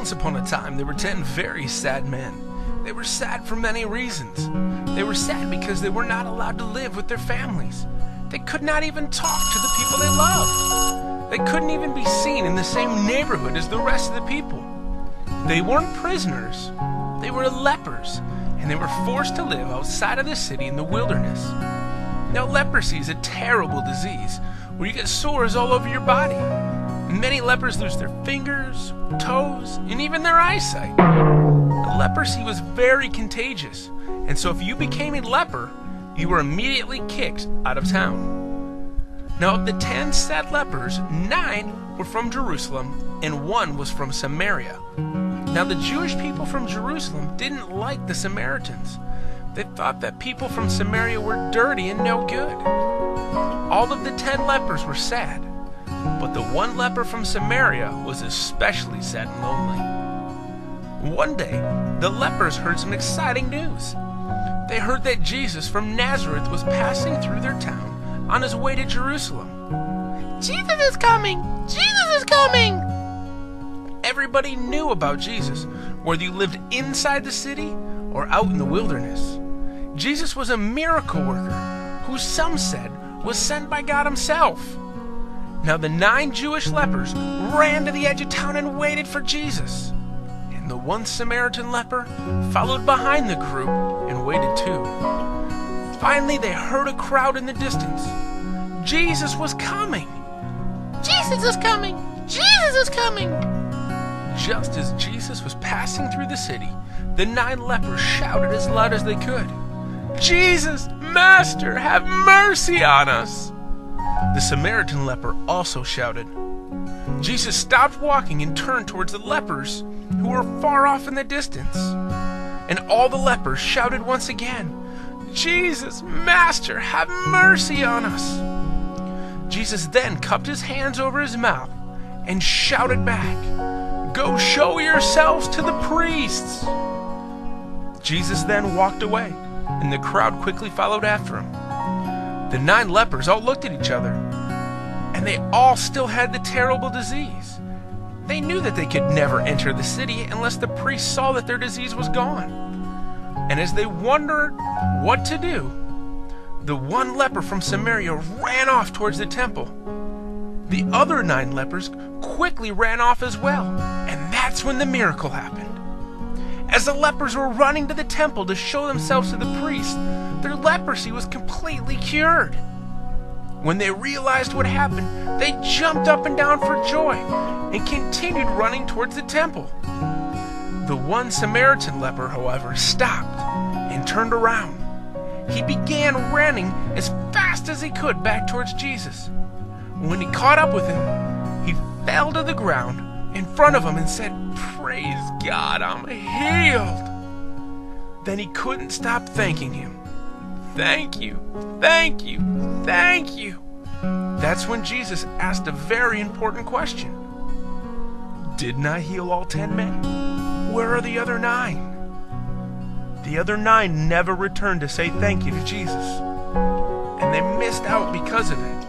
Once upon a time, there were 10 very sad men. They were sad for many reasons. They were sad because they were not allowed to live with their families. They could not even talk to the people they loved. They couldn't even be seen in the same neighborhood as the rest of the people. They weren't prisoners. They were lepers, and they were forced to live outside of the city in the wilderness. Now, leprosy is a terrible disease where you get sores all over your body. Many lepers lose their fingers, toes, and even their eyesight. Leprosy was very contagious, and so if you became a leper, you were immediately kicked out of town. Now, of the 10 sad lepers, 9 were from Jerusalem, and 1 was from Samaria. Now, the Jewish people from Jerusalem didn't like the Samaritans. They thought that people from Samaria were dirty and no good. All of the 10 lepers were sad, but the 1 leper from Samaria was especially sad and lonely. One day, the lepers heard some exciting news. They heard that Jesus from Nazareth was passing through their town on his way to Jerusalem. "Jesus is coming! Jesus is coming!" Everybody knew about Jesus, whether you lived inside the city or out in the wilderness. Jesus was a miracle worker, who some said was sent by God himself. Now the 9 Jewish lepers ran to the edge of town and waited for Jesus. And the 1 Samaritan leper followed behind the group and waited too. Finally, they heard a crowd in the distance. Jesus was coming! Jesus is coming! Jesus is coming! Just as Jesus was passing through the city, the 9 lepers shouted as loud as they could, "Jesus, Master, have mercy on us!" The Samaritan leper also shouted. Jesus stopped walking and turned towards the lepers who were far off in the distance. And all the lepers shouted once again, "Jesus, Master, have mercy on us!" Jesus then cupped his hands over his mouth and shouted back, "Go show yourselves to the priests!" Jesus then walked away, and the crowd quickly followed after him. The 9 lepers all looked at each other, and they all still had the terrible disease. They knew that they could never enter the city unless the priests saw that their disease was gone. And as they wondered what to do, the 1 leper from Samaria ran off towards the temple. The other 9 lepers quickly ran off as well, and that's when the miracle happened. As the lepers were running to the temple to show themselves to the priest, their leprosy was completely cured. When they realized what happened, they jumped up and down for joy and continued running towards the temple. The 1 Samaritan leper, however, stopped and turned around. He began running as fast as he could back towards Jesus. When he caught up with him, he fell to the ground in front of him and said, "Praise God, I'm healed." Then he couldn't stop thanking him. "Thank you, thank you, thank you." That's when Jesus asked a very important question. "Didn't I heal all 10 men? Where are the other 9? The other 9 never returned to say thank you to Jesus, and they missed out because of it.